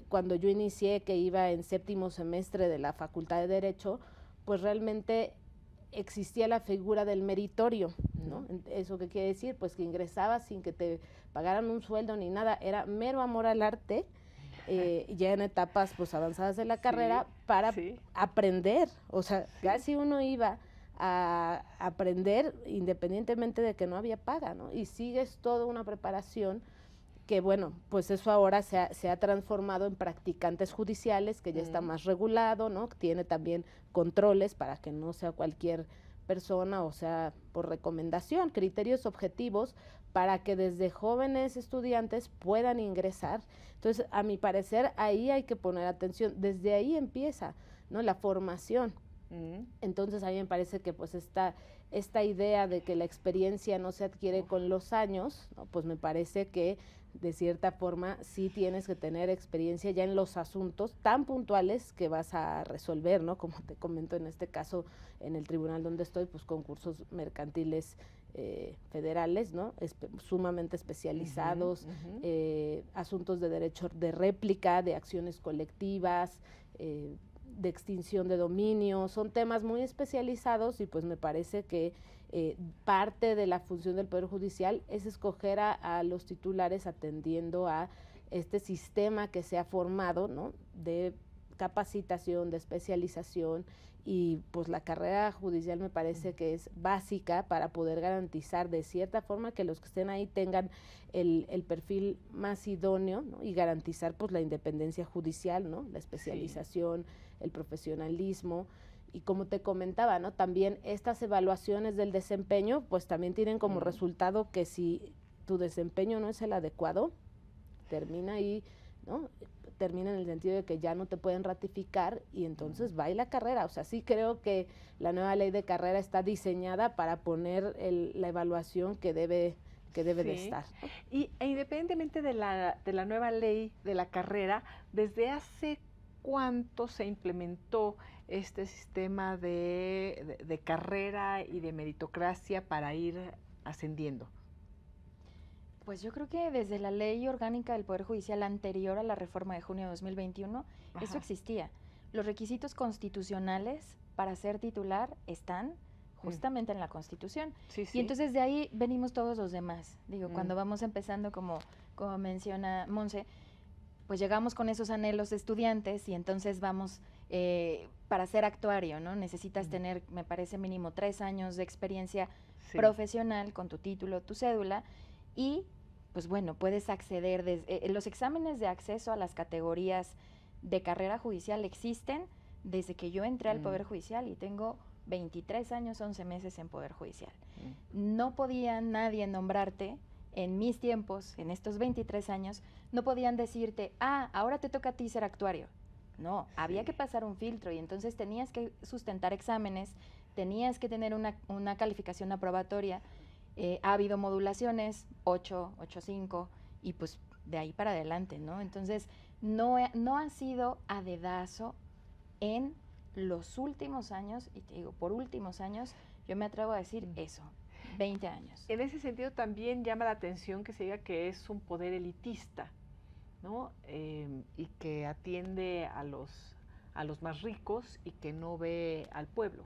Cuando yo inicié, que iba en 7º semestre de la Facultad de Derecho, pues realmente existía la figura del meritorio, ¿no? ¿Eso qué quiere decir? Pues que ingresabas sin que te pagaran un sueldo ni nada, era mero amor al arte, ya en etapas pues avanzadas de la carrera, para aprender, o sea, casi uno iba a aprender independientemente de que no había paga, ¿no? Y sigues toda una preparación que, bueno, pues eso ahora se ha transformado en practicantes judiciales, que ya está más regulado, ¿no? Tiene también controles para que no sea cualquier persona, o sea, por recomendación, criterios objetivos para que desde jóvenes estudiantes puedan ingresar. Entonces, a mi parecer, ahí hay que poner atención, desde ahí empieza, ¿no? La formación. Entonces, a mí me parece que pues esta idea de que la experiencia no se adquiere con los años, ¿no? Pues me parece que de cierta forma sí tienes que tener experiencia ya en los asuntos tan puntuales que vas a resolver, ¿no? Como te comento en este caso, en el tribunal donde estoy, pues concursos mercantiles federales, ¿no? Sumamente especializados, asuntos de derecho de réplica, de acciones colectivas, de extinción de dominio, son temas muy especializados y pues me parece que parte de la función del Poder Judicial es escoger a los titulares atendiendo a este sistema que se ha formado, ¿no? De capacitación, de especialización, y pues la carrera judicial me parece que es básica para poder garantizar de cierta forma que los que estén ahí tengan el perfil más idóneo, ¿no? Y garantizar pues la independencia judicial, ¿no? La especialización, el profesionalismo. Y como te comentaba, ¿no? También estas evaluaciones del desempeño pues también tienen como resultado que si tu desempeño no es el adecuado, termina ahí, ¿no? Termina en el sentido de que ya no te pueden ratificar y entonces va y la carrera. O sea, sí creo que la nueva ley de carrera está diseñada para poner la evaluación que debe de estar, ¿no? E independientemente de la nueva ley de la carrera, ¿desde hace cuánto se implementó este sistema de carrera y de meritocracia para ir ascendiendo? Pues yo creo que desde la ley orgánica del Poder Judicial anterior a la reforma de junio de 2021, eso existía. Los requisitos constitucionales para ser titular están justamente en la Constitución. Y entonces de ahí venimos todos los demás. Digo, cuando vamos empezando, como menciona Monse, pues llegamos con esos anhelos de estudiantes y entonces vamos, para ser actuario, ¿no? Necesitas tener, me parece, mínimo 3 años de experiencia profesional con tu título, tu cédula, y pues bueno, puedes acceder, los exámenes de acceso a las categorías de carrera judicial existen desde que yo entré al Poder Judicial y tengo 23 años, 11 meses en Poder Judicial. No podía nadie nombrarte en mis tiempos, en estos 23 años, no podían decirte, ahora te toca a ti ser actuario. No, había que pasar un filtro y entonces tenías que sustentar exámenes, tenías que tener una calificación aprobatoria. Ha habido modulaciones, 8, 8.5, y pues de ahí para adelante, ¿no? Entonces, no ha sido a dedazo en los últimos años, y te digo, por últimos años, yo me atrevo a decir eso, 20 años. En ese sentido también llama la atención que se diga que es un poder elitista, ¿no? Y que atiende a los más ricos y que no ve al pueblo.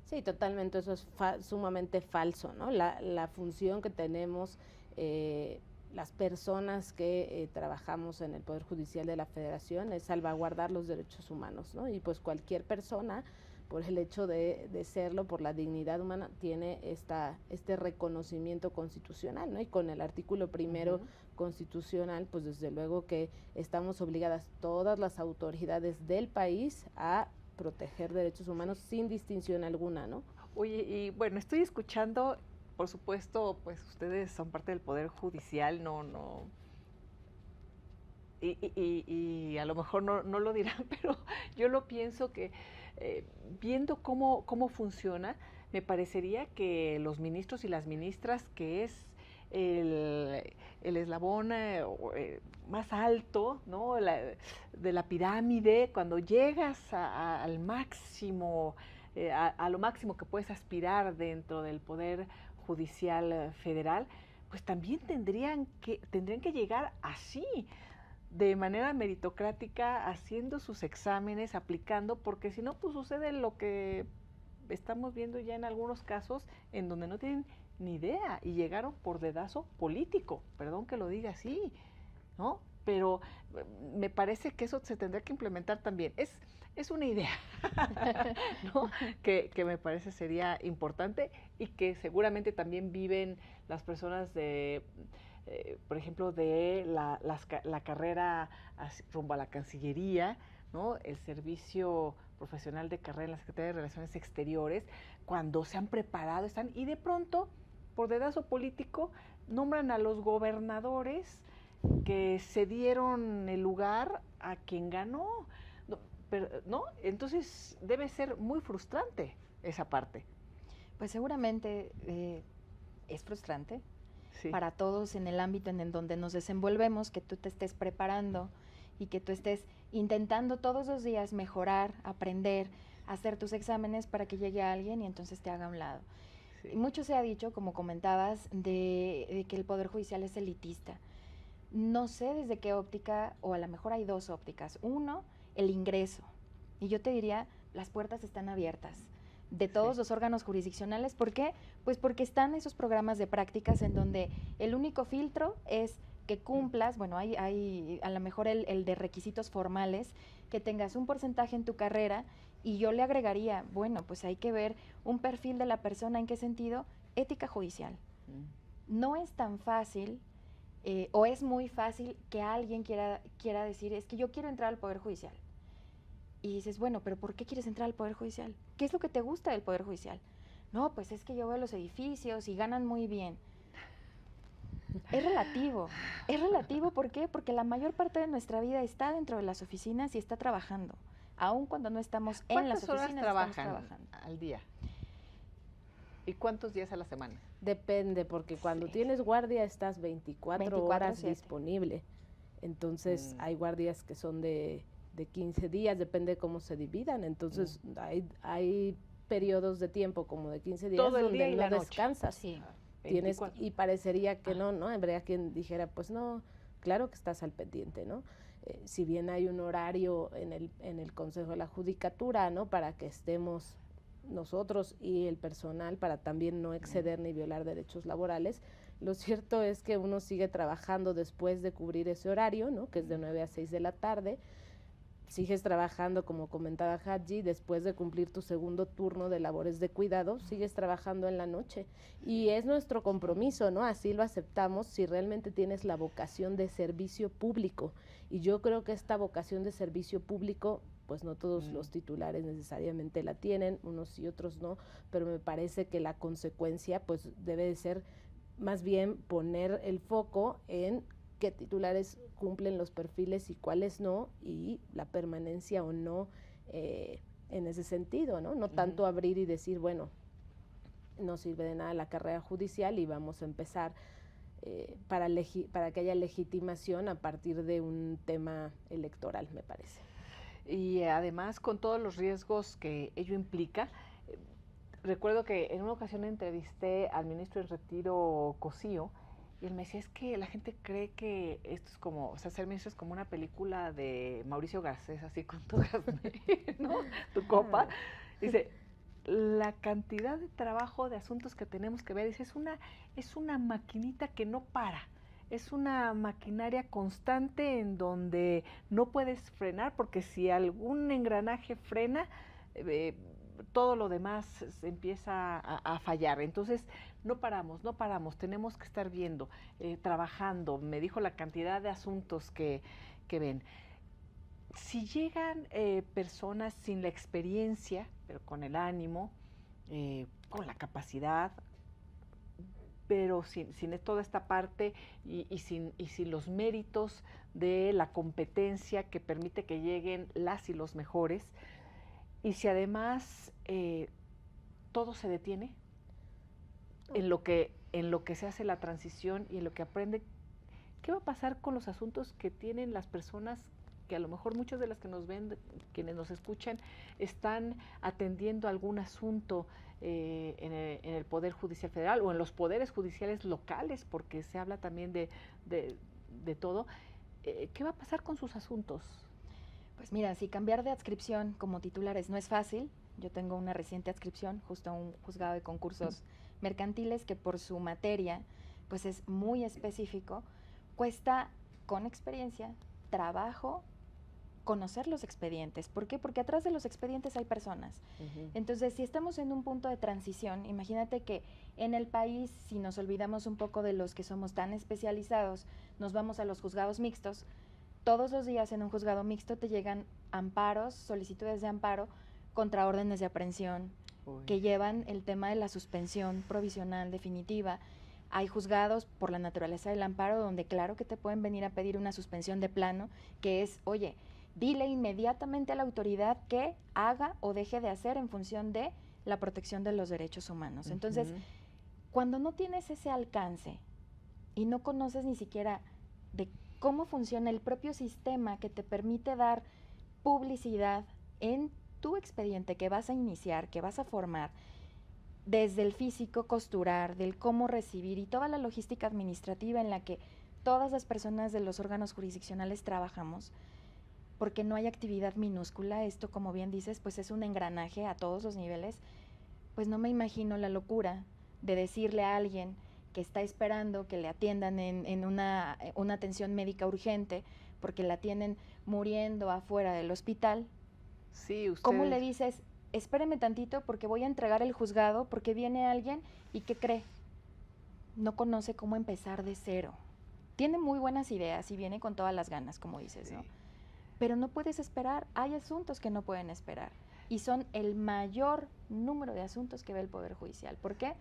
Sí, totalmente, eso es sumamente falso, ¿no? La función que tenemos las personas que trabajamos en el Poder Judicial de la Federación es salvaguardar los derechos humanos, ¿no? Y pues cualquier persona, por el hecho de serlo, por la dignidad humana, tiene este reconocimiento constitucional, ¿no? Y con el artículo 1 constitucional, pues desde luego que estamos obligadas todas las autoridades del país a proteger derechos humanos sin distinción alguna, ¿no? Oye, y bueno, estoy escuchando, por supuesto, pues ustedes son parte del Poder Judicial, no y a lo mejor no lo dirán, pero yo lo pienso que viendo cómo funciona, me parecería que los ministros y las ministras, que es el eslabón más alto, ¿no? De la pirámide, cuando llegas al máximo, a lo máximo que puedes aspirar dentro del Poder Judicial Federal, pues también tendrían que llegar así, de manera meritocrática, haciendo sus exámenes, aplicando, porque si no, pues sucede lo que estamos viendo ya en algunos casos, en donde no tienen ni idea y llegaron por dedazo político, perdón que lo diga así, ¿no? Pero me parece que eso se tendrá que implementar también. Es una idea, ¿no? que me parece sería importante y que seguramente también viven las personas de, por ejemplo, de la carrera rumbo a la Cancillería, ¿no? El servicio profesional de carrera en la Secretaría de Relaciones Exteriores, cuando se han preparado, están, y de pronto, por dedazo político, nombran a los gobernadores que se dieron el lugar a quien ganó, ¿no? Entonces debe ser muy frustrante esa parte. Pues seguramente es frustrante sí. Para todos en el ámbito en el donde nos desenvolvemos, que tú te estés preparando y que tú estés intentando todos los días mejorar, aprender, hacer tus exámenes para que llegue alguien y entonces te haga a un lado. Sí. Y mucho se ha dicho, como comentabas, de que el Poder Judicial es elitista. No sé desde qué óptica, o a lo mejor hay dos ópticas. Uno, el ingreso. Y yo te diría, las puertas están abiertas de todos los órganos jurisdiccionales. ¿Por qué? Pues porque están esos programas de prácticas en donde el único filtro es que cumplas, bueno, hay a lo mejor el de requisitos formales, que tengas un porcentaje en tu carrera, y yo le agregaría, bueno, pues hay que ver un perfil de la persona. ¿En qué sentido? Ética judicial. No es tan fácil, o es muy fácil que alguien quiera decir, es que yo quiero entrar al Poder Judicial. Y dices, bueno, pero ¿por qué quieres entrar al Poder Judicial? ¿Qué es lo que te gusta del Poder Judicial? No, pues es que yo veo los edificios y ganan muy bien. Es relativo. ¿Por qué? Porque la mayor parte de nuestra vida está dentro de las oficinas y está trabajando. Aun cuando no estamos en las oficinas, estamos trabajando al día? ¿Y cuántos días a la semana? Depende, porque cuando tienes guardia estás 24 horas 7. Disponible. Entonces hay guardias que son de 15 días, depende de cómo se dividan. Entonces hay periodos de tiempo como de 15 días todo el donde día y no la descansas. Sí. Tienes, y parecería que no, habría quien dijera, pues no, claro que estás al pendiente, ¿no? Si bien hay un horario en el Consejo de la Judicatura, ¿no? Para que estemos nosotros y el personal, para también no exceder ni violar derechos laborales, lo cierto es que uno sigue trabajando después de cubrir ese horario, ¿no? Que es de 9 a 6 de la tarde. Sigues trabajando, como comentaba Hadji, después de cumplir tu segundo turno de labores de cuidado, sigues trabajando en la noche. Y es nuestro compromiso, ¿no? Así lo aceptamos si realmente tienes la vocación de servicio público. Y yo creo que esta vocación de servicio público, pues no todos los titulares necesariamente la tienen, unos sí, otros no, pero me parece que la consecuencia, pues debe de ser más bien poner el foco en qué titulares cumplen los perfiles y cuáles no, y la permanencia o no en ese sentido, ¿no? No tanto abrir y decir, bueno, no sirve de nada la carrera judicial y vamos a empezar para que haya legitimación a partir de un tema electoral, me parece. Y además, con todos los riesgos que ello implica, recuerdo que en una ocasión entrevisté al ministro en retiro, Cosío, y él me decía, es que la gente cree que esto es como, o sea, ser ministro es como una película de Mauricio Garcés, así con tu ¿no? Tu copa. Dice, la cantidad de trabajo, de asuntos que tenemos que ver, dice, es una maquinita que no para. Es una maquinaria constante en donde no puedes frenar, porque si algún engranaje frena, todo lo demás se empieza a fallar. Entonces, no paramos, tenemos que estar viendo, trabajando. Me dijo la cantidad de asuntos que ven. Si llegan personas sin la experiencia, pero con el ánimo, con la capacidad, pero sin toda esta parte y sin los méritos de la competencia que permite que lleguen las y los mejores, y si además todo se detiene en lo que se hace la transición y en lo que aprende, ¿qué va a pasar con los asuntos que tienen las personas que a lo mejor muchas de las que nos ven, quienes nos escuchan, están atendiendo algún asunto en el Poder Judicial Federal o en los poderes judiciales locales, porque se habla también de todo? ¿Qué va a pasar con sus asuntos? Pues mira, si cambiar de adscripción como titulares no es fácil, yo tengo una reciente adscripción justo a un juzgado de concursos mercantiles que por su materia pues es muy específico, cuesta con experiencia, trabajo, conocer los expedientes. ¿Por qué? Porque atrás de los expedientes hay personas. Entonces, si estamos en un punto de transición, imagínate que en el país, si nos olvidamos un poco de los que somos tan especializados, nos vamos a los juzgados mixtos. Todos los días en un juzgado mixto te llegan amparos, solicitudes de amparo contra órdenes de aprehensión que llevan el tema de la suspensión provisional definitiva. Hay juzgados por la naturaleza del amparo donde claro que te pueden venir a pedir una suspensión de plano, que es, oye, dile inmediatamente a la autoridad que haga o deje de hacer en función de la protección de los derechos humanos. Entonces, cuando no tienes ese alcance y no conoces ni siquiera de cómo funciona el propio sistema que te permite dar publicidad en tu expediente que vas a iniciar, que vas a formar, desde el físico, costurar, del cómo recibir y toda la logística administrativa en la que todas las personas de los órganos jurisdiccionales trabajamos, porque no hay actividad minúscula, esto como bien dices, pues es un engranaje a todos los niveles, pues no me imagino la locura de decirle a alguien que está esperando que le atiendan en una atención médica urgente, porque la tienen muriendo afuera del hospital. Sí, usted... ¿Cómo le dices, espéreme tantito porque voy a entregar el juzgado, porque viene alguien y ¿qué cree? No conoce cómo empezar de cero. Tiene muy buenas ideas y viene con todas las ganas, como dices, ¿no? Pero no puedes esperar, hay asuntos que no pueden esperar y son el mayor número de asuntos que ve el Poder Judicial. ¿Por qué?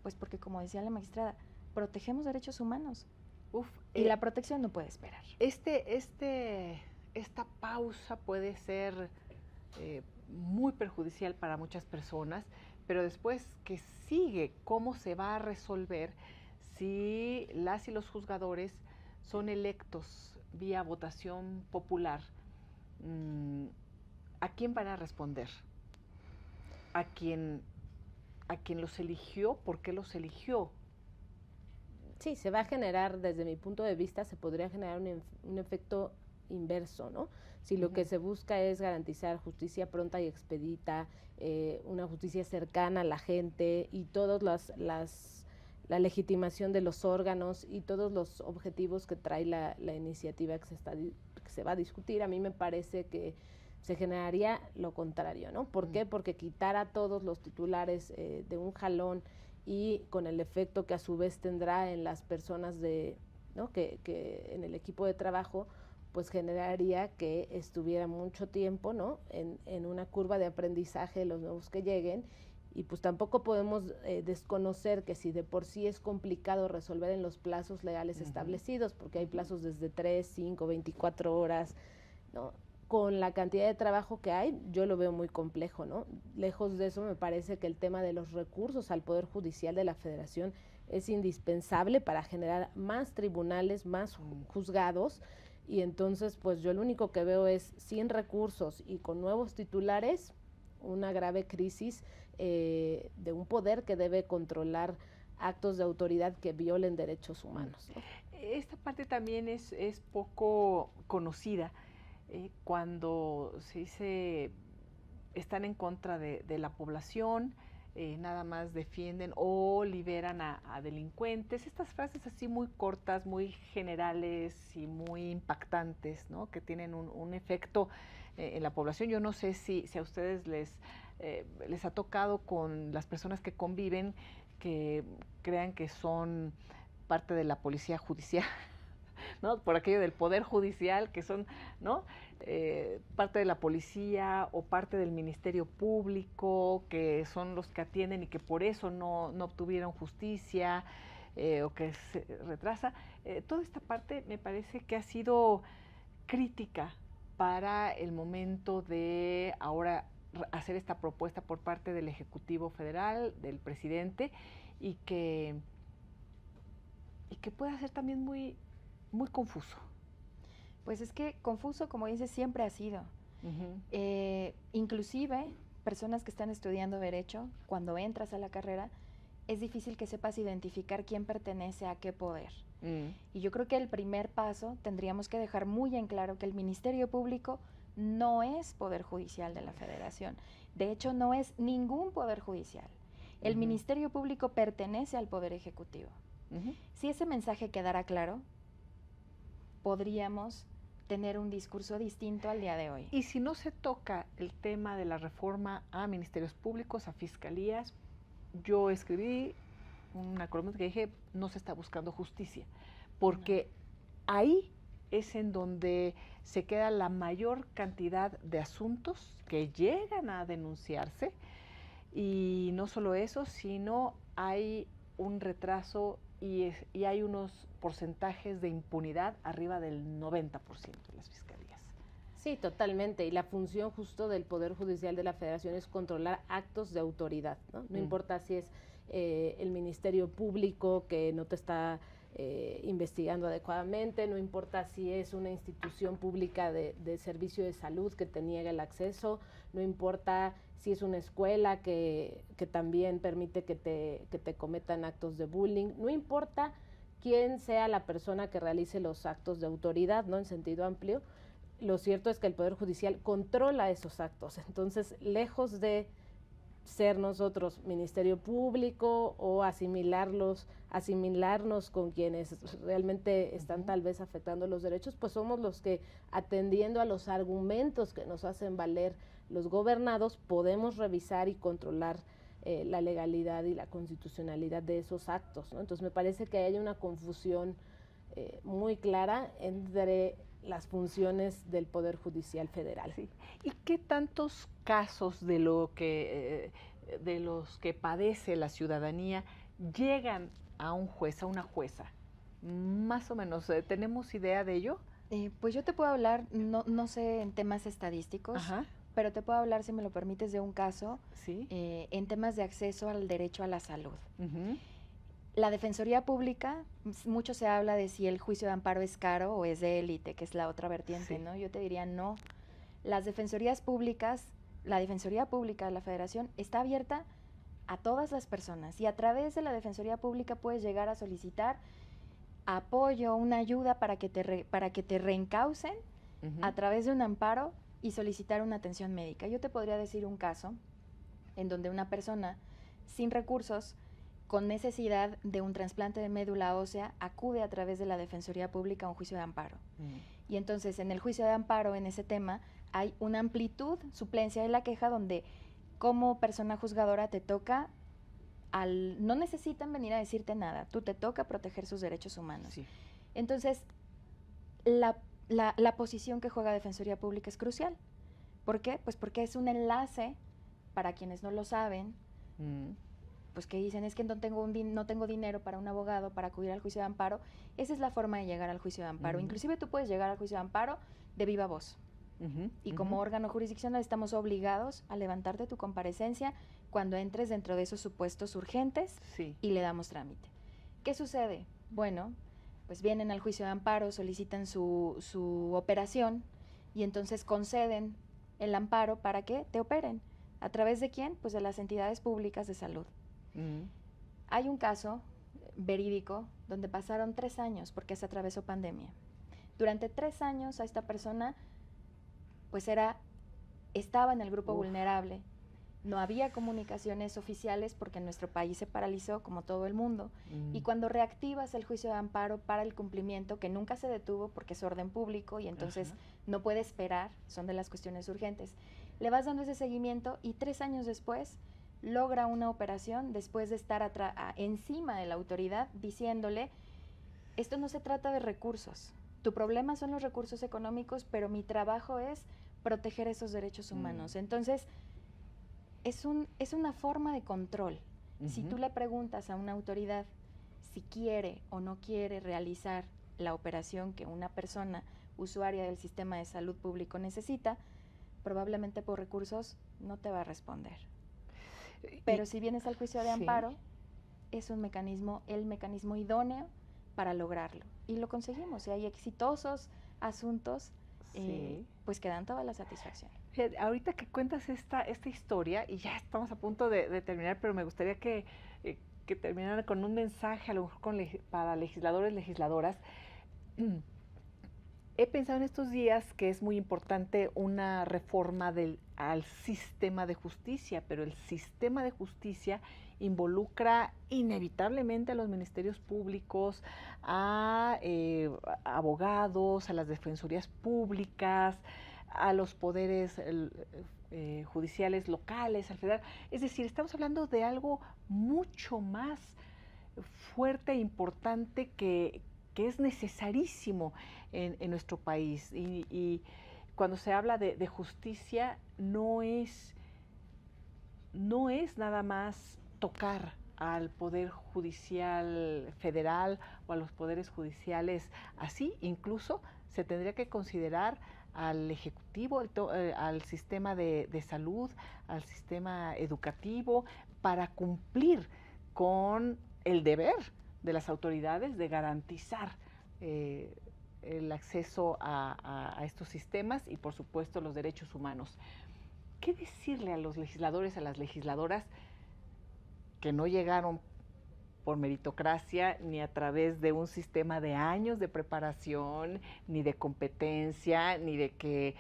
Pues porque, como decía la magistrada, protegemos derechos humanos y la protección no puede esperar. Esta pausa puede ser muy perjudicial para muchas personas, pero después, ¿qué sigue? ¿Cómo se va a resolver si las y los juzgadores son electos vía votación popular? ¿A quién van a responder? ¿A quién los eligió? ¿Por qué los eligió? Sí, se va a generar, desde mi punto de vista, se podría generar un efecto inverso, ¿no? Si lo que se busca es garantizar justicia pronta y expedita, una justicia cercana a la gente y la legitimación de los órganos y todos los objetivos que trae la iniciativa que se va a discutir, a mí me parece que se generaría lo contrario, ¿no? ¿Por qué? Porque quitar a todos los titulares de un jalón y con el efecto que a su vez tendrá en las personas ¿no? que en el equipo de trabajo, pues generaría que estuviera mucho tiempo, ¿no? en una curva de aprendizaje de los nuevos que lleguen, y pues tampoco podemos desconocer que si de por sí es complicado resolver en los plazos legales establecidos, porque hay plazos desde 3, 5, 24 horas, ¿no? Con la cantidad de trabajo que hay, yo lo veo muy complejo, ¿no? Lejos de eso, me parece que el tema de los recursos al Poder Judicial de la Federación es indispensable para generar más tribunales, más juzgados, y entonces, pues yo lo único que veo es, sin recursos y con nuevos titulares, una grave crisis de un poder que debe controlar actos de autoridad que violen derechos humanos, ¿no? Esta parte también es poco conocida. Cuando se dice están en contra de la población, nada más defienden o liberan a delincuentes, estas frases así muy cortas, muy generales y muy impactantes, ¿no? Que tienen un efecto en la población. Yo no sé si a ustedes les ha tocado con las personas que conviven, que crean que son parte de la policía judicial, ¿no? Por aquello del Poder Judicial, que son, ¿no? Parte de la policía o parte del Ministerio Público, que son los que atienden y que por eso no obtuvieron justicia. o que se retrasa. Toda esta parte me parece que ha sido crítica para el momento de ahora hacer esta propuesta por parte del Ejecutivo Federal, del presidente, y que pueda ser también muy, muy confuso. Pues es que confuso, como dices, siempre ha sido. Inclusive, personas que están estudiando Derecho, cuando entras a la carrera, es difícil que sepas identificar quién pertenece a qué poder. Y yo creo que el primer paso tendríamos que dejar muy en claro que el Ministerio Público no es Poder Judicial de la Federación. De hecho, no es ningún Poder Judicial. El Ministerio Público pertenece al Poder Ejecutivo. Si ese mensaje quedara claro, podríamos tener un discurso distinto al día de hoy. Y si no se toca el tema de la reforma a ministerios públicos, a fiscalías, yo escribí una columna que dije, no se está buscando justicia, porque ahí es en donde se queda la mayor cantidad de asuntos que llegan a denunciarse, y no solo eso, sino hay un retraso y hay unos porcentajes de impunidad arriba del 90% de las fiscalías. Sí, totalmente. Y la función justo del Poder Judicial de la Federación es controlar actos de autoridad, ¿no? No importa si es el Ministerio Público que no te está investigando adecuadamente, no importa si es una institución pública de servicio de salud que te niega el acceso, no importa si es una escuela que también permite que te cometan actos de bullying, no importa quién sea la persona que realice los actos de autoridad, ¿no? En sentido amplio, lo cierto es que el Poder Judicial controla esos actos. Entonces, lejos de ser nosotros Ministerio Público o asimilarnos con quienes realmente están tal vez afectando los derechos, pues somos los que, atendiendo a los argumentos que nos hacen valer los gobernados, podemos revisar y controlar la legalidad y la constitucionalidad de esos actos, ¿no? Entonces me parece que hay una confusión muy clara entre las funciones del Poder Judicial Federal. Sí. ¿Y qué tantos casos de los que padece la ciudadanía llegan a un juez, a una jueza? Más o menos, ¿tenemos idea de ello? Pues yo te puedo hablar, no sé en temas estadísticos, pero te puedo hablar, si me lo permites, de un caso en temas de acceso al derecho a la salud. La Defensoría Pública, mucho se habla de si el juicio de amparo es caro o es de élite, que es la otra vertiente, ¿no? Yo te diría no. Las defensorías públicas, la Defensoría Pública de la Federación está abierta a todas las personas, y a través de la Defensoría Pública puedes llegar a solicitar apoyo, una ayuda para que te reencaucen a través de un amparo y solicitar una atención médica. Yo te podría decir un caso en donde una persona sin recursos, con necesidad de un trasplante de médula ósea, acude a través de la Defensoría Pública a un juicio de amparo. Y entonces, en el juicio de amparo, en ese tema, hay una amplitud, suplencia de la queja, donde como persona juzgadora te toca, no necesitan venir a decirte nada, tú te toca proteger sus derechos humanos. Entonces, la posición que juega Defensoría Pública es crucial. ¿Por qué? Pues porque es un enlace, para quienes no lo saben, pues que dicen, es que no tengo dinero para un abogado para acudir al juicio de amparo. Esa es la forma de llegar al juicio de amparo. Inclusive tú puedes llegar al juicio de amparo de viva voz. Y como órgano jurisdiccional estamos obligados a levantarte tu comparecencia cuando entres dentro de esos supuestos urgentes y le damos trámite. ¿Qué sucede? Bueno, pues vienen al juicio de amparo, solicitan su operación y entonces conceden el amparo para que te operen. ¿A través de quién? Pues de las entidades públicas de salud. Hay un caso verídico donde pasaron 3 años porque se atravesó pandemia. Durante 3 años a esta persona pues estaba en el grupo vulnerable. No había comunicaciones oficiales porque nuestro país se paralizó como todo el mundo. Y cuando reactivas el juicio de amparo para el cumplimiento, que nunca se detuvo porque es orden público y entonces no puede esperar, son de las cuestiones urgentes, le vas dando ese seguimiento y 3 años después logra una operación después de estar encima de la autoridad diciéndole, esto no se trata de recursos, tu problema son los recursos económicos, pero mi trabajo es proteger esos derechos humanos. Entonces, es una forma de control. Si tú le preguntas a una autoridad si quiere o no quiere realizar la operación que una persona usuaria del sistema de salud público necesita, probablemente por recursos no te va a responder. Pero si vienes al juicio de amparo, es un mecanismo, el mecanismo idóneo para lograrlo. Y lo conseguimos. Y hay exitosos asuntos, pues que dan toda la satisfacción. Ahorita que cuentas esta historia, y ya estamos a punto de terminar, pero me gustaría que terminaran con un mensaje, a lo mejor para legisladores, legisladoras. He pensado en estos días que es muy importante una reforma al sistema de justicia, pero el sistema de justicia involucra inevitablemente a los ministerios públicos, a abogados, a las defensorías públicas, a los poderes judiciales locales, al federal. Es decir, estamos hablando de algo mucho más fuerte e importante que es necesarísimo en nuestro país. Y cuando se habla de justicia, no es nada más tocar al Poder Judicial Federal o a los poderes judiciales así, incluso se tendría que considerar al Ejecutivo, al sistema de salud, al sistema educativo, para cumplir con el deber de las autoridades de garantizar el acceso a estos sistemas y, por supuesto, los derechos humanos. ¿Qué decirle a los legisladores, a las legisladoras que no llegaron por meritocracia ni a través de un sistema de años de preparación, ni de competencia, ni de que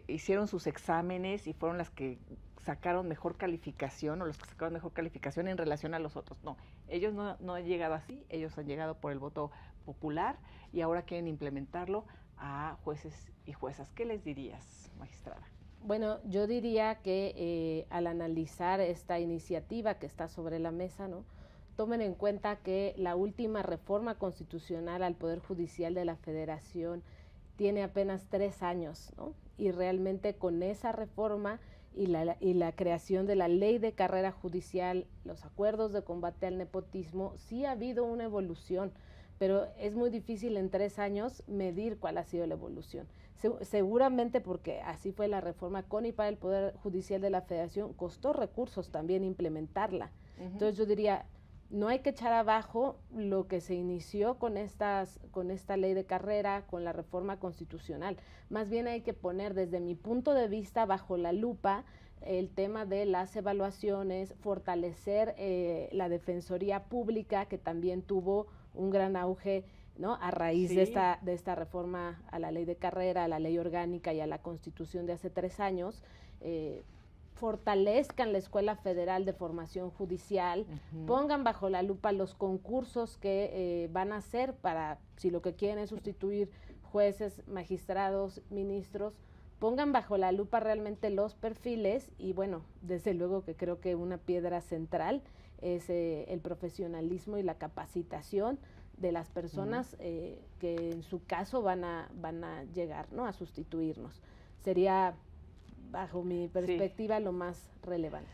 hicieron sus exámenes y fueron las que sacaron mejor calificación o los que sacaron mejor calificación en relación a los otros? No, ellos no han llegado así, ellos han llegado por el voto popular y ahora quieren implementarlo a jueces y juezas. ¿Qué les dirías, magistrada? Bueno, yo diría que al analizar esta iniciativa que está sobre la mesa, ¿no?, tomen en cuenta que la última reforma constitucional al Poder Judicial de la Federación tiene apenas 3 años, ¿no? Y realmente con esa reforma y la creación de la ley de carrera judicial, los acuerdos de combate al nepotismo, sí ha habido una evolución, pero es muy difícil en 3 años medir cuál ha sido la evolución. Seguramente porque así fue la reforma con y para el Poder Judicial de la Federación, costó recursos también implementarla. Entonces yo diría, no hay que echar abajo lo que se inició con esta ley de carrera, con la reforma constitucional. Más bien hay que poner, desde mi punto de vista, bajo la lupa el tema de las evaluaciones, fortalecer la Defensoría Pública, que también tuvo un gran auge, ¿no?, a raíz de esta reforma a la ley de carrera, a la ley orgánica y a la Constitución de hace 3 años. Fortalezcan la Escuela Federal de Formación Judicial, pongan bajo la lupa los concursos que van a hacer para, si lo que quieren es sustituir jueces, magistrados, ministros, pongan bajo la lupa realmente los perfiles y, bueno, desde luego que creo que una piedra central es el profesionalismo y la capacitación de las personas que en su caso van a llegar, ¿no?, a sustituirnos. Sería, bajo mi perspectiva, lo más relevante.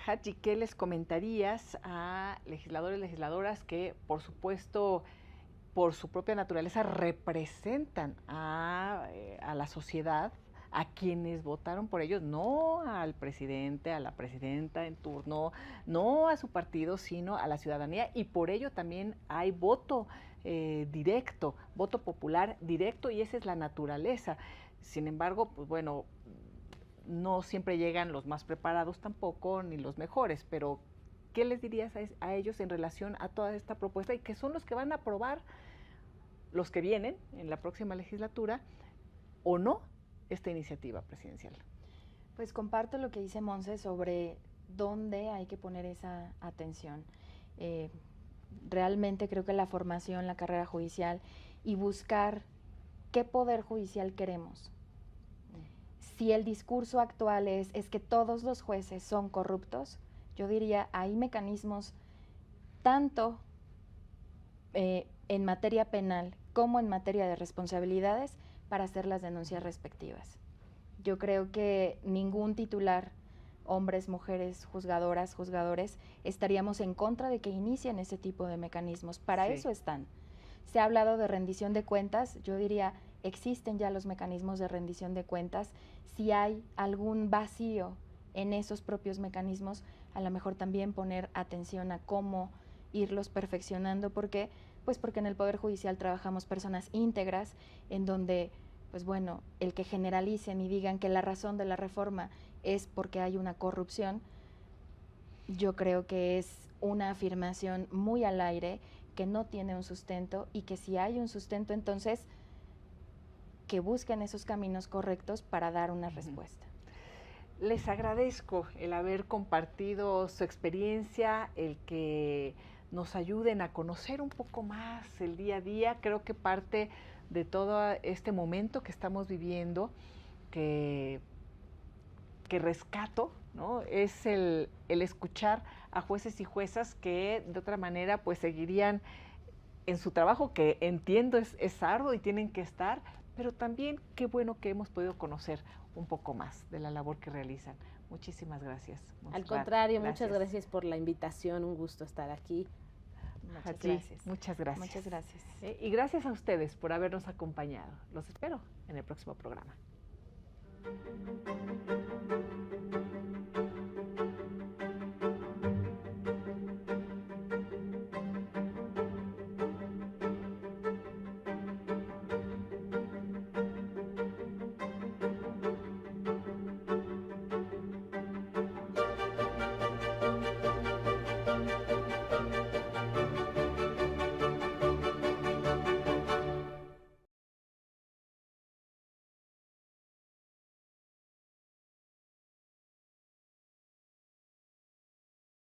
Hachi, ¿qué les comentarías a legisladores, legisladoras que, por supuesto, por su propia naturaleza, representan a la sociedad, a quienes votaron por ellos, no al presidente, a la presidenta en turno, no a su partido, sino a la ciudadanía, y por ello también hay voto directo, voto popular directo, y esa es la naturaleza. Sin embargo, pues bueno, no siempre llegan los más preparados tampoco, ni los mejores, pero ¿qué les dirías a ellos en relación a toda esta propuesta y que son los que van a aprobar, los que vienen en la próxima legislatura, o no, esta iniciativa presidencial? Pues comparto lo que dice Monse sobre dónde hay que poner esa atención. Realmente creo que la formación, la carrera judicial y buscar qué poder judicial queremos. Si el discurso actual es que todos los jueces son corruptos, yo diría hay mecanismos tanto en materia penal como en materia de responsabilidades para hacer las denuncias respectivas. Yo creo que ningún titular hombres, mujeres, juzgadoras, juzgadores, estaríamos en contra de que inicien ese tipo de mecanismos. Para eso están. Se ha hablado de rendición de cuentas, yo diría, existen ya los mecanismos de rendición de cuentas. Si hay algún vacío en esos propios mecanismos, a lo mejor también poner atención a cómo irlos perfeccionando. ¿Por qué? Pues porque en el Poder Judicial trabajamos personas íntegras, en donde, pues bueno, el que generalicen y digan que la razón de la reforma es porque hay una corrupción, yo creo que es una afirmación muy al aire, que no tiene un sustento, y que si hay un sustento, entonces que busquen esos caminos correctos para dar una respuesta. Les agradezco el haber compartido su experiencia, el que nos ayuden a conocer un poco más el día a día. Creo que parte de todo este momento que estamos viviendo, que rescato, ¿no? Es el escuchar a jueces y juezas que de otra manera pues seguirían en su trabajo, que entiendo es arduo y tienen que estar, pero también qué bueno que hemos podido conocer un poco más de la labor que realizan. Muchísimas gracias, Montserrat. Al contrario, muchas gracias por la invitación, un gusto estar aquí. Muchas gracias. Muchas gracias. Muchas gracias. Y gracias a ustedes por habernos acompañado. Los espero en el próximo programa.